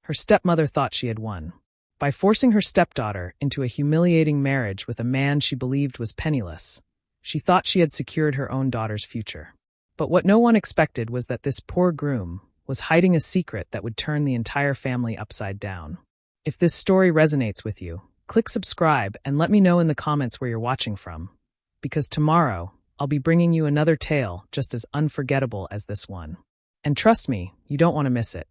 Her stepmother thought she had won. By forcing her stepdaughter into a humiliating marriage with a man she believed was penniless, she thought she had secured her own daughter's future. But what no one expected was that this poor groom was hiding a secret that would turn the entire family upside down. If this story resonates with you, click subscribe and let me know in the comments where you're watching from. Because tomorrow, I'll be bringing you another tale just as unforgettable as this one. And trust me, you don't want to miss it.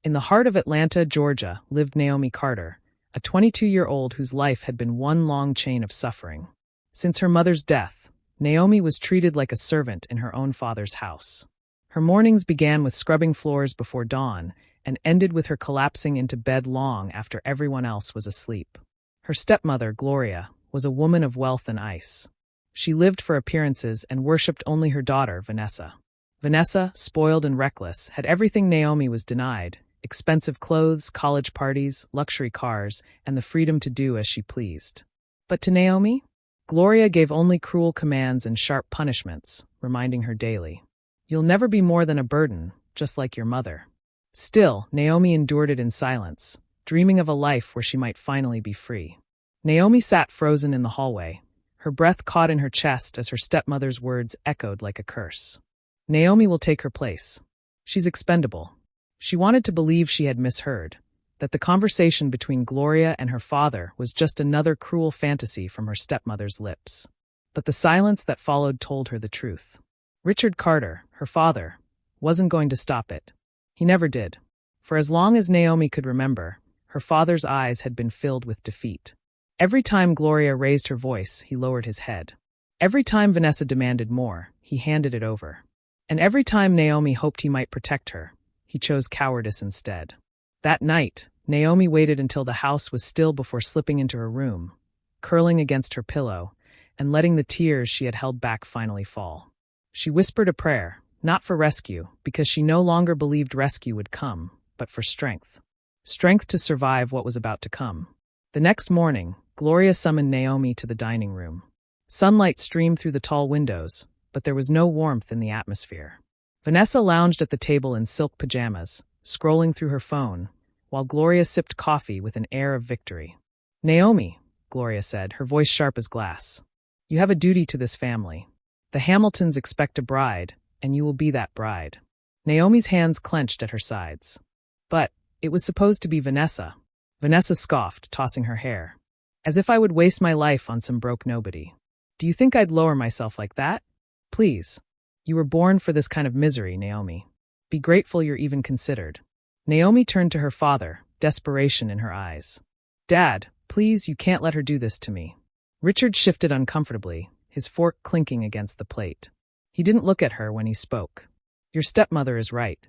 In the heart of Atlanta, Georgia, lived Naomi Carter, a 22-year-old whose life had been one long chain of suffering. Since her mother's death, Naomi was treated like a servant in her own father's house. Her mornings began with scrubbing floors before dawn and ended with her collapsing into bed long after everyone else was asleep. Her stepmother, Gloria, was a woman of wealth and ice. She lived for appearances and worshipped only her daughter, Vanessa. Vanessa, spoiled and reckless, had everything Naomi was denied: expensive clothes, college parties, luxury cars, and the freedom to do as she pleased. But to Naomi, Gloria gave only cruel commands and sharp punishments, reminding her daily, "You'll never be more than a burden, just like your mother." Still, Naomi endured it in silence, dreaming of a life where she might finally be free. Naomi sat frozen in the hallway, her breath caught in her chest as her stepmother's words echoed like a curse. Naomi will take her place. She's expendable. She wanted to believe she had misheard, that the conversation between Gloria and her father was just another cruel fantasy from her stepmother's lips. But the silence that followed told her the truth. Richard Carter, her father, wasn't going to stop it. He never did. For as long as Naomi could remember, her father's eyes had been filled with defeat. Every time Gloria raised her voice, he lowered his head. Every time Vanessa demanded more, he handed it over. And every time Naomi hoped he might protect her, he chose cowardice instead. That night, Naomi waited until the house was still before slipping into her room, curling against her pillow, and letting the tears she had held back finally fall. She whispered a prayer, not for rescue, because she no longer believed rescue would come, but for strength. Strength to survive what was about to come. The next morning, Gloria summoned Naomi to the dining room. Sunlight streamed through the tall windows, but there was no warmth in the atmosphere. Vanessa lounged at the table in silk pajamas, scrolling through her phone, while Gloria sipped coffee with an air of victory. "Naomi," Gloria said, her voice sharp as glass, "you have a duty to this family. The Hamiltons expect a bride, and you will be that bride." Naomi's hands clenched at her sides. "But it was supposed to be Vanessa." Vanessa scoffed, tossing her hair. "As if I would waste my life on some broke nobody. Do you think I'd lower myself like that? Please. You were born for this kind of misery, Naomi. Be grateful you're even considered." Naomi turned to her father, desperation in her eyes. "Dad, please, you can't let her do this to me." Richard shifted uncomfortably, his fork clinking against the plate. He didn't look at her when he spoke. "Your stepmother is right.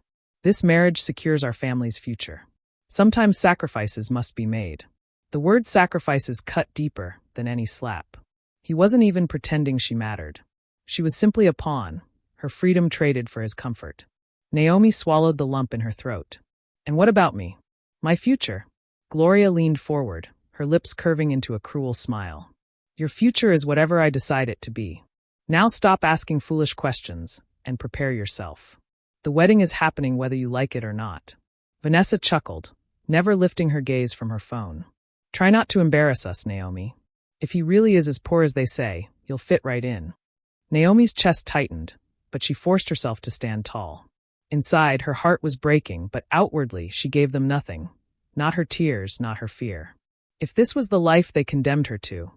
This marriage secures our family's future. Sometimes sacrifices must be made." The word sacrifices cut deeper than any slap. He wasn't even pretending she mattered. She was simply a pawn, her freedom traded for his comfort. Naomi swallowed the lump in her throat. "And what about me? My future?" Gloria leaned forward, her lips curving into a cruel smile. "Your future is whatever I decide it to be. Now stop asking foolish questions and prepare yourself. The wedding is happening whether you like it or not." Vanessa chuckled, never lifting her gaze from her phone. "Try not to embarrass us, Naomi. If he really is as poor as they say, you'll fit right in." Naomi's chest tightened, but she forced herself to stand tall. Inside, her heart was breaking, but outwardly she gave them nothing. Not her tears, not her fear. If this was the life they condemned her to,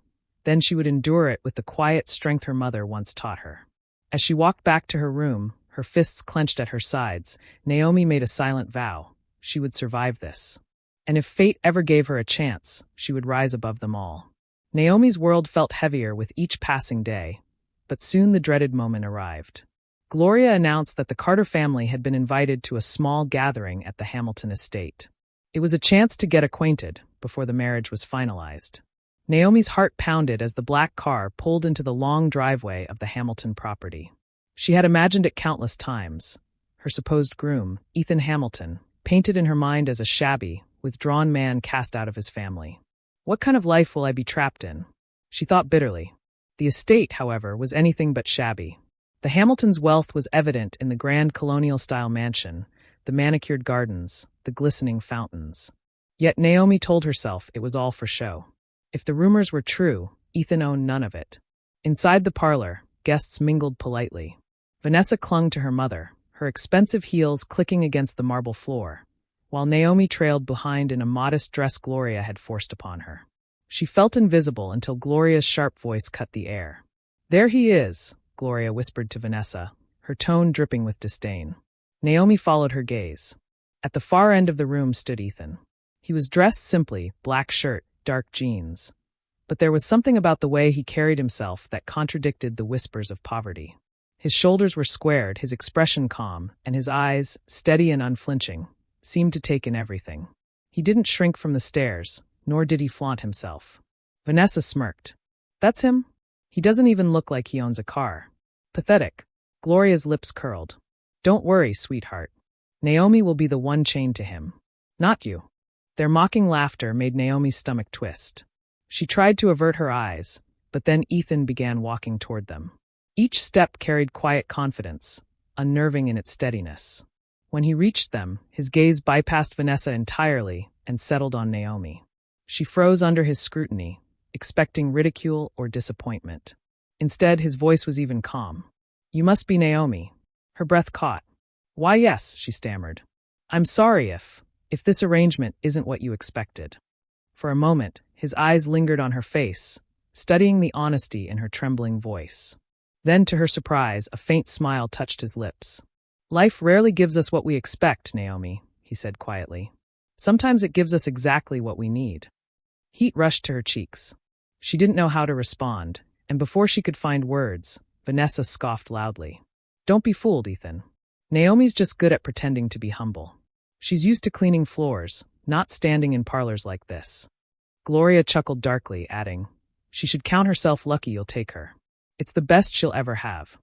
then she would endure it with the quiet strength her mother once taught her. As she walked back to her room, her fists clenched at her sides, Naomi made a silent vow. She would survive this. And if fate ever gave her a chance, she would rise above them all. Naomi's world felt heavier with each passing day, but soon the dreaded moment arrived. Gloria announced that the Carter family had been invited to a small gathering at the Hamilton estate. It was a chance to get acquainted before the marriage was finalized. Naomi's heart pounded as the black car pulled into the long driveway of the Hamilton property. She had imagined it countless times. Her supposed groom, Ethan Hamilton, painted in her mind as a shabby, withdrawn man cast out of his family. What kind of life will I be trapped in? She thought bitterly. The estate, however, was anything but shabby. The Hamiltons' wealth was evident in the grand colonial-style mansion, the manicured gardens, the glistening fountains. Yet Naomi told herself it was all for show. If the rumors were true, Ethan owned none of it. Inside the parlor, guests mingled politely. Vanessa clung to her mother, her expensive heels clicking against the marble floor, while Naomi trailed behind in a modest dress Gloria had forced upon her. She felt invisible until Gloria's sharp voice cut the air. "There he is," Gloria whispered to Vanessa, her tone dripping with disdain. Naomi followed her gaze. At the far end of the room stood Ethan. He was dressed simply, black shirt, dark jeans. But there was something about the way he carried himself that contradicted the whispers of poverty. His shoulders were squared, his expression calm, and his eyes, steady and unflinching, seemed to take in everything. He didn't shrink from the stares, nor did he flaunt himself. Vanessa smirked. "That's him? He doesn't even look like he owns a car." "Pathetic." Gloria's lips curled. "Don't worry, sweetheart. Naomi will be the one chained to him. Not you." Their mocking laughter made Naomi's stomach twist. She tried to avert her eyes, but then Ethan began walking toward them. Each step carried quiet confidence, unnerving in its steadiness. When he reached them, his gaze bypassed Vanessa entirely and settled on Naomi. She froze under his scrutiny, expecting ridicule or disappointment. Instead, his voice was even calm. "You must be Naomi." Her breath caught. "Why, yes," she stammered. "I'm sorry if this arrangement isn't what you expected." For a moment, his eyes lingered on her face, studying the honesty in her trembling voice. Then, to her surprise, a faint smile touched his lips. "Life rarely gives us what we expect, Naomi," he said quietly. "Sometimes it gives us exactly what we need." Heat rushed to her cheeks. She didn't know how to respond, and before she could find words, Vanessa scoffed loudly. "Don't be fooled, Ethan. Naomi's just good at pretending to be humble. She's used to cleaning floors, not standing in parlors like this." Gloria chuckled darkly, adding, "She should count herself lucky you'll take her. It's the best she'll ever have."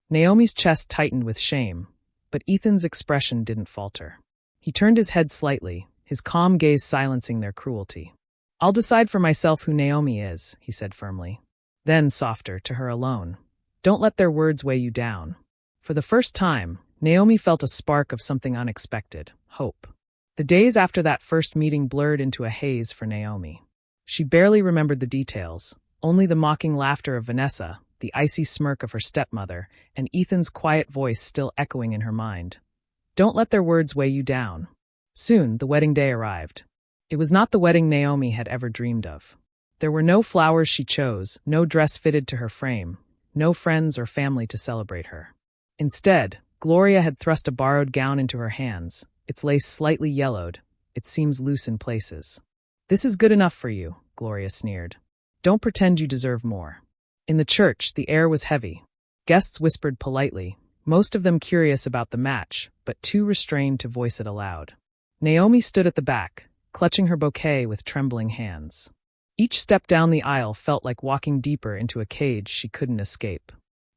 Naomi's chest tightened with shame, but Ethan's expression didn't falter. He turned his head slightly, his calm gaze silencing their cruelty. "I'll decide for myself who Naomi is," he said firmly. Then, softer, to her alone, "Don't let their words weigh you down." For the first time, Naomi felt a spark of something unexpected, hope. The days after that first meeting blurred into a haze for Naomi. She barely remembered the details, only the mocking laughter of Vanessa, the icy smirk of her stepmother, and Ethan's quiet voice still echoing in her mind. Don't let their words weigh you down. Soon, the wedding day arrived. It was not the wedding Naomi had ever dreamed of. There were no flowers she chose, no dress fitted to her frame, no friends or family to celebrate her. Instead, Gloria had thrust a borrowed gown into her hands, its lace slightly yellowed, its seams loose in places. "This is good enough for you," Gloria sneered. "Don't pretend you deserve more." In the church, the air was heavy. Guests whispered politely, most of them curious about the match, but too restrained to voice it aloud. Naomi stood at the back, clutching her bouquet with trembling hands. Each step down the aisle felt like walking deeper into a cage she couldn't escape.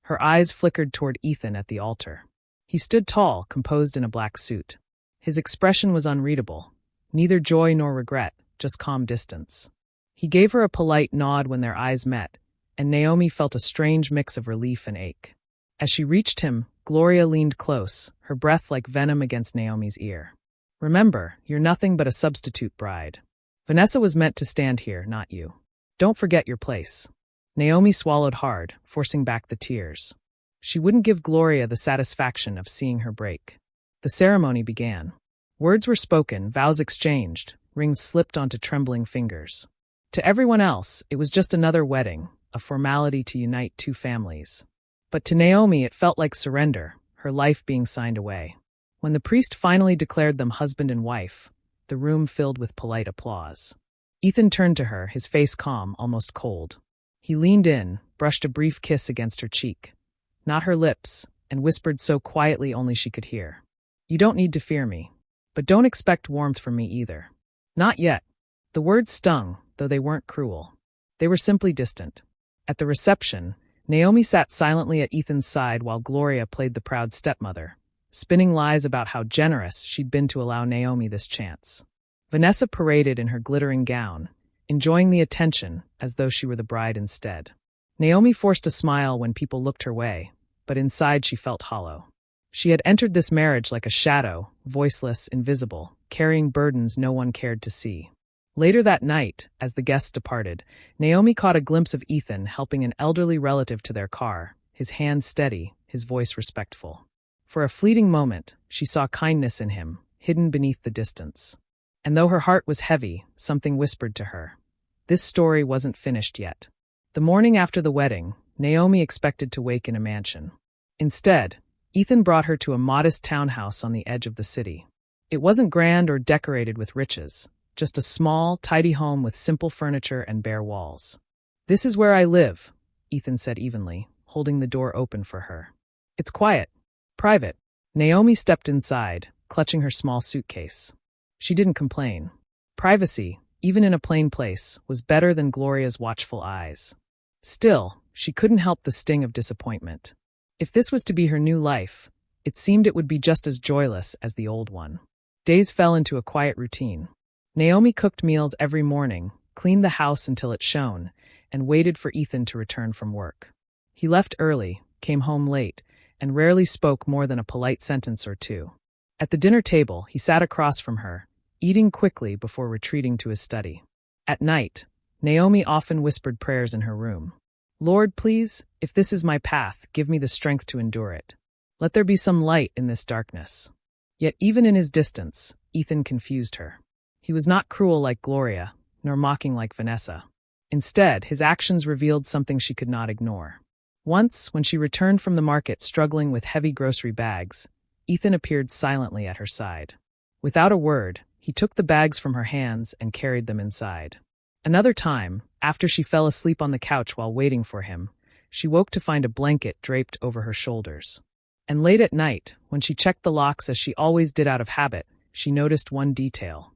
Her eyes flickered toward Ethan at the altar. He stood tall, composed in a black suit. His expression was unreadable, neither joy nor regret, just calm distance. He gave her a polite nod when their eyes met, and Naomi felt a strange mix of relief and ache. As she reached him, Gloria leaned close, her breath like venom against Naomi's ear. "Remember, you're nothing but a substitute bride. Vanessa was meant to stand here, not you. Don't forget your place." Naomi swallowed hard, forcing back the tears. She wouldn't give Gloria the satisfaction of seeing her break. The ceremony began. Words were spoken, vows exchanged, rings slipped onto trembling fingers. To everyone else, it was just another wedding, a formality to unite two families. But to Naomi, it felt like surrender, her life being signed away. When the priest finally declared them husband and wife, the room filled with polite applause. Ethan turned to her, his face calm, almost cold. He leaned in, brushed a brief kiss against her cheek, not her lips, and whispered so quietly only she could hear. "You don't need to fear me, but don't expect warmth from me either. Not yet." The words stung, though they weren't cruel. They were simply distant. At the reception, Naomi sat silently at Ethan's side while Gloria played the proud stepmother, spinning lies about how generous she'd been to allow Naomi this chance. Vanessa paraded in her glittering gown, enjoying the attention as though she were the bride instead. Naomi forced a smile when people looked her way, but inside she felt hollow. She had entered this marriage like a shadow, voiceless, invisible, carrying burdens no one cared to see. Later that night, as the guests departed, Naomi caught a glimpse of Ethan helping an elderly relative to their car, his hand steady, his voice respectful. For a fleeting moment, she saw kindness in him, hidden beneath the distance. And though her heart was heavy, something whispered to her. This story wasn't finished yet. The morning after the wedding, Naomi expected to wake in a mansion. Instead, Ethan brought her to a modest townhouse on the edge of the city. It wasn't grand or decorated with riches, just a small, tidy home with simple furniture and bare walls. "This is where I live," Ethan said evenly, holding the door open for her. "It's quiet. Private." Naomi stepped inside, clutching her small suitcase. She didn't complain. Privacy, even in a plain place, was better than Gloria's watchful eyes. Still, she couldn't help the sting of disappointment. If this was to be her new life, it seemed it would be just as joyless as the old one. Days fell into a quiet routine. Naomi cooked meals every morning, cleaned the house until it shone, and waited for Ethan to return from work. He left early, came home late, and rarely spoke more than a polite sentence or two. At the dinner table, he sat across from her, eating quickly before retreating to his study. At night, Naomi often whispered prayers in her room. "Lord, please, if this is my path, give me the strength to endure it. Let there be some light in this darkness." Yet even in his distance, Ethan confused her. He was not cruel like Gloria, nor mocking like Vanessa. Instead, his actions revealed something she could not ignore. Once, when she returned from the market struggling with heavy grocery bags, Ethan appeared silently at her side. Without a word, he took the bags from her hands and carried them inside. Another time, after she fell asleep on the couch while waiting for him, she woke to find a blanket draped over her shoulders. And late at night, when she checked the locks as she always did out of habit, she noticed one detail.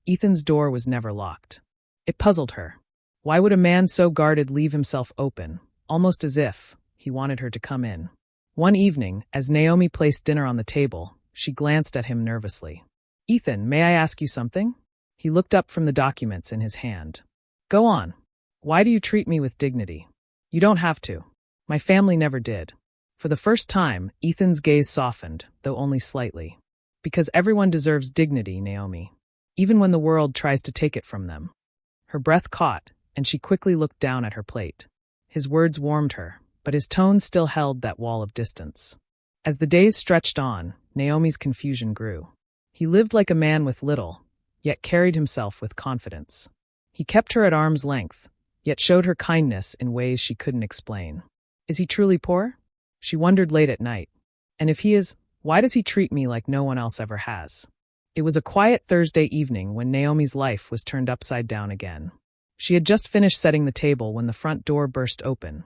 Ethan's door was never locked. It puzzled her. Why would a man so guarded leave himself open, almost as if he wanted her to come in? One evening, as Naomi placed dinner on the table, she glanced at him nervously. "Ethan, may I ask you something?" He looked up from the documents in his hand. "Go on. Why do you treat me with dignity?" "You don't have to. My family never did." For the first time, Ethan's gaze softened, though only slightly. "Because everyone deserves dignity, Naomi, even when the world tries to take it from them." Her breath caught, and she quickly looked down at her plate. His words warmed her, but his tone still held that wall of distance. As the days stretched on, Naomi's confusion grew. He lived like a man with little, yet carried himself with confidence. He kept her at arm's length, yet showed her kindness in ways she couldn't explain. Is he truly poor? She wondered late at night. And if he is, why does he treat me like no one else ever has? It was a quiet Thursday evening when Naomi's life was turned upside down again. She had just finished setting the table when the front door burst open,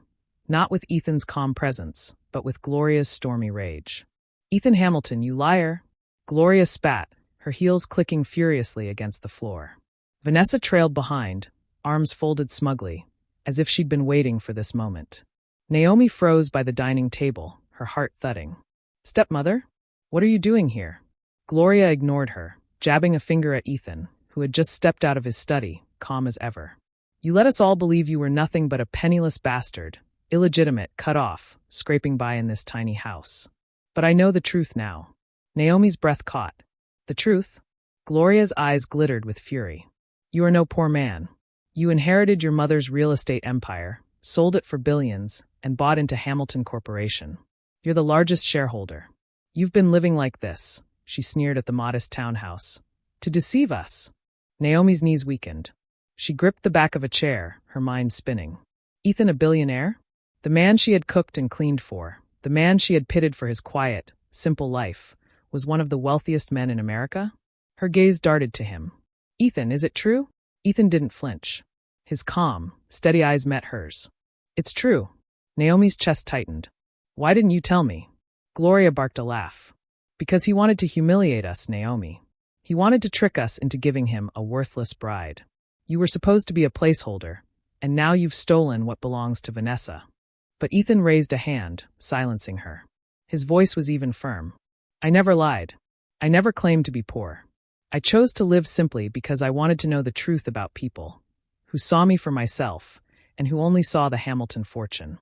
not with Ethan's calm presence, but with Gloria's stormy rage. "Ethan Hamilton, you liar!" Gloria spat, her heels clicking furiously against the floor. Vanessa trailed behind, arms folded smugly, as if she'd been waiting for this moment. Naomi froze by the dining table, her heart thudding. "Stepmother? What are you doing here?" Gloria ignored her, jabbing a finger at Ethan, who had just stepped out of his study, calm as ever. "You let us all believe you were nothing but a penniless bastard, illegitimate, cut off, scraping by in this tiny house. But I know the truth now." Naomi's breath caught. "The truth?" Gloria's eyes glittered with fury. "You are no poor man. You inherited your mother's real estate empire, sold it for billions, and bought into Hamilton Corporation. You're the largest shareholder. You've been living like this," she sneered at the modest townhouse, "to deceive us." Naomi's knees weakened. She gripped the back of a chair, her mind spinning. Ethan a billionaire? The man she had cooked and cleaned for, the man she had pitied for his quiet, simple life, was one of the wealthiest men in America? Her gaze darted to him. "Ethan, is it true?" Ethan didn't flinch. His calm, steady eyes met hers. "It's true." Naomi's chest tightened. "Why didn't you tell me?" Gloria barked a laugh. "Because he wanted to humiliate us, Naomi. He wanted to trick us into giving him a worthless bride. You were supposed to be a placeholder, and now you've stolen what belongs to Vanessa." But Ethan raised a hand, silencing her. His voice was even firm. "I never lied. I never claimed to be poor. I chose to live simply because I wanted to know the truth about people, who saw me for myself, and who only saw the Hamilton fortune."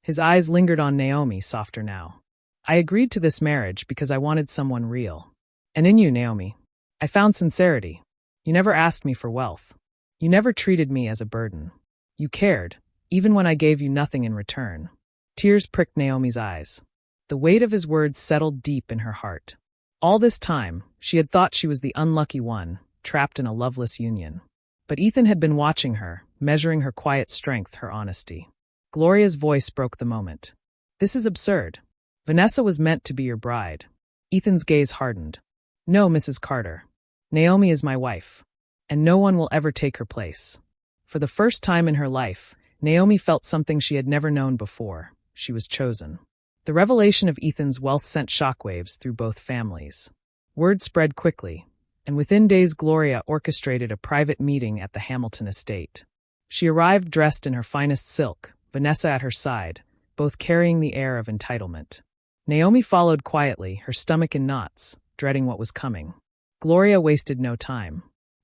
His eyes lingered on Naomi, softer now. "I agreed to this marriage because I wanted someone real. And in you, Naomi. I found sincerity. You never asked me for wealth. You never treated me as a burden. You cared, even when I gave you nothing in return." Tears pricked Naomi's eyes. The weight of his words settled deep in her heart. All this time, she had thought she was the unlucky one, trapped in a loveless union. But Ethan had been watching her, measuring her quiet strength, her honesty. Gloria's voice broke the moment. "This is absurd. Vanessa was meant to be your bride." Ethan's gaze hardened. "No, Mrs. Carter. Naomi is my wife. And no one will ever take her place." For the first time in her life, Naomi felt something she had never known before. She was chosen. The revelation of Ethan's wealth sent shockwaves through both families. Word spread quickly, and within days Gloria orchestrated a private meeting at the Hamilton estate. She arrived dressed in her finest silk, Vanessa at her side, both carrying the air of entitlement. Naomi followed quietly, her stomach in knots, dreading what was coming. Gloria wasted no time.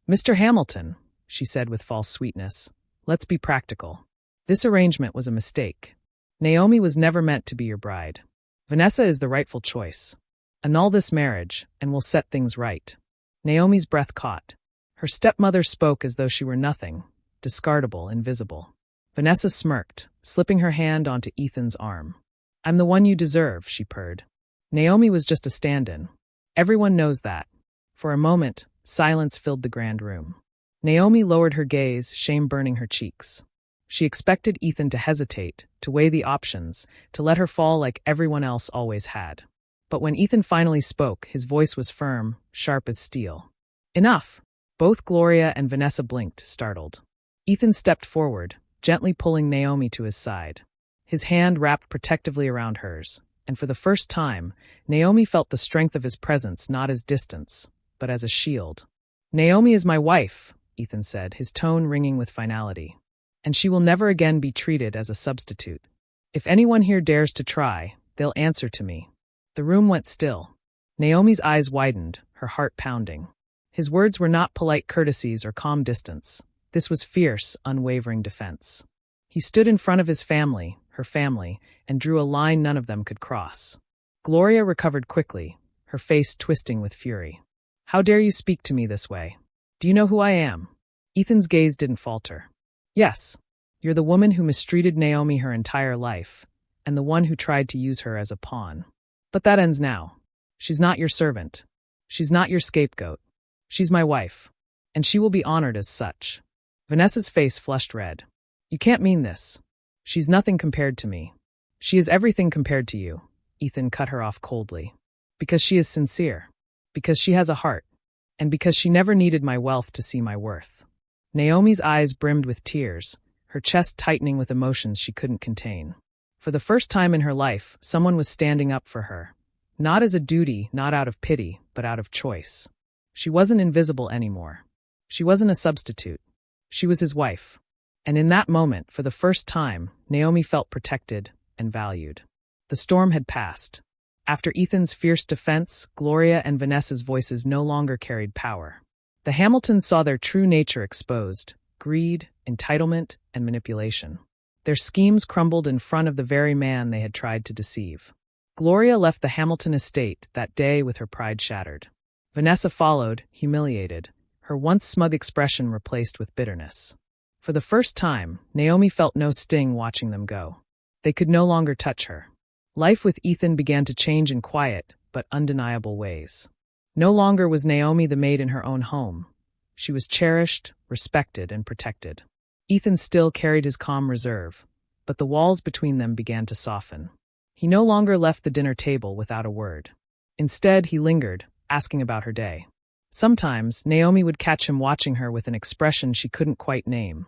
"Mr. Hamilton," she said with false sweetness, "let's be practical. This arrangement was a mistake. Naomi was never meant to be your bride. Vanessa is the rightful choice. Annul this marriage, and we'll set things right." Naomi's breath caught. Her stepmother spoke as though she were nothing, discardable, invisible. Vanessa smirked, slipping her hand onto Ethan's arm. "I'm the one you deserve," she purred. Naomi was just a stand-in. Everyone knows that. For a moment, silence filled the grand room. Naomi lowered her gaze, shame burning her cheeks. She expected Ethan to hesitate, to weigh the options, to let her fall like everyone else always had. But when Ethan finally spoke, his voice was firm, sharp as steel. "Enough!" Both Gloria and Vanessa blinked, startled. Ethan stepped forward, gently pulling Naomi to his side. His hand wrapped protectively around hers, and for the first time, Naomi felt the strength of his presence not as distance, but as a shield. "Naomi is my wife," Ethan said, his tone ringing with finality. "And she will never again be treated as a substitute. If anyone here dares to try, they'll answer to me." The room went still. Naomi's eyes widened, her heart pounding. His words were not polite courtesies or calm distance. This was fierce, unwavering defense. He stood in front of his family, her family, and drew a line none of them could cross. Gloria recovered quickly, her face twisting with fury. "How dare you speak to me this way? Do you know who I am?" Ethan's gaze didn't falter. "Yes, you're the woman who mistreated Naomi her entire life, and the one who tried to use her as a pawn. But that ends now. She's not your servant. She's not your scapegoat. She's my wife, and she will be honored as such." Vanessa's face flushed red. "You can't mean this. She's nothing compared to me. She is everything compared to you," Ethan cut her off coldly. "Because she is sincere. Because she has a heart. And because she never needed my wealth to see my worth." Naomi's eyes brimmed with tears, her chest tightening with emotions she couldn't contain. For the first time in her life, someone was standing up for her. Not as a duty, not out of pity, but out of choice. She wasn't invisible anymore. She wasn't a substitute. She was his wife. And in that moment, for the first time, Naomi felt protected and valued. The storm had passed. After Ethan's fierce defense, Gloria and Vanessa's voices no longer carried power. The Hamiltons saw their true nature exposed: greed, entitlement, and manipulation. Their schemes crumbled in front of the very man they had tried to deceive. Gloria left the Hamilton estate that day with her pride shattered. Vanessa followed, humiliated, her once smug expression replaced with bitterness. For the first time, Naomi felt no sting watching them go. They could no longer touch her. Life with Ethan began to change in quiet, but undeniable ways. No longer was Naomi the maid in her own home. She was cherished, respected, and protected. Ethan still carried his calm reserve, but the walls between them began to soften. He no longer left the dinner table without a word. Instead, he lingered, asking about her day. Sometimes, Naomi would catch him watching her with an expression she couldn't quite name.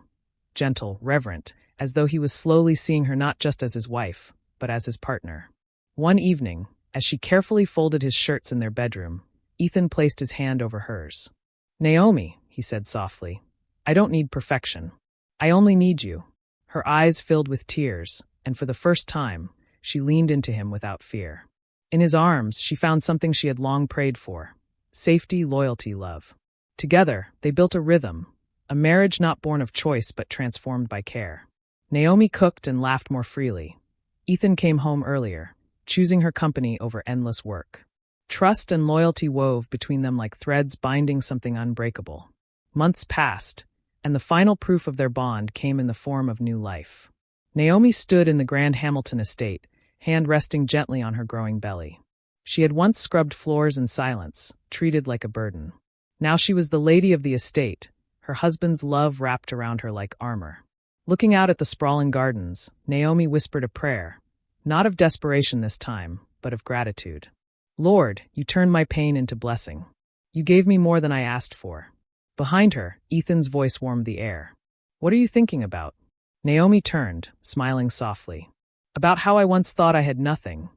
Gentle, reverent, as though he was slowly seeing her not just as his wife, but as his partner. One evening, as she carefully folded his shirts in their bedroom, Ethan placed his hand over hers. "Naomi," he said softly, "I don't need perfection. I only need you." Her eyes filled with tears, and for the first time, she leaned into him without fear. In his arms, she found something she had long prayed for: safety, loyalty, love. Together, they built a rhythm, a marriage not born of choice but transformed by care. Naomi cooked and laughed more freely. Ethan came home earlier, choosing her company over endless work. Trust and loyalty wove between them like threads binding something unbreakable. Months passed, and the final proof of their bond came in the form of new life. Naomi stood in the grand Hamilton estate, hand resting gently on her growing belly. She had once scrubbed floors in silence, treated like a burden. Now she was the lady of the estate, her husband's love wrapped around her like armor. Looking out at the sprawling gardens, Naomi whispered a prayer, not of desperation this time, but of gratitude. Lord, you turned my pain into blessing. You gave me more than I asked for. Behind her, Ethan's voice warmed the air. What are you thinking about? Naomi turned, smiling softly. About how I once thought I had nothing,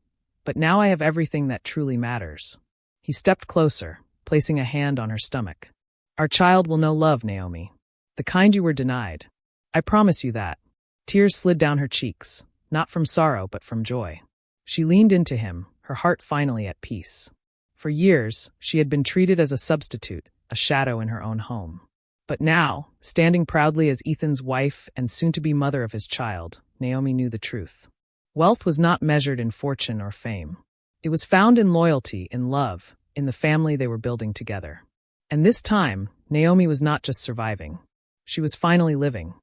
but now I have everything that truly matters. He stepped closer, placing a hand on her stomach. Our child will know love, Naomi. The kind you were denied. I promise you that. Tears slid down her cheeks, not from sorrow but from joy. She leaned into him, her heart finally at peace. For years, she had been treated as a substitute, a shadow in her own home. But now, standing proudly as Ethan's wife and soon-to-be mother of his child, Naomi knew the truth. Wealth was not measured in fortune or fame. It was found in loyalty, in love, in the family they were building together. And this time, Naomi was not just surviving. She was finally living.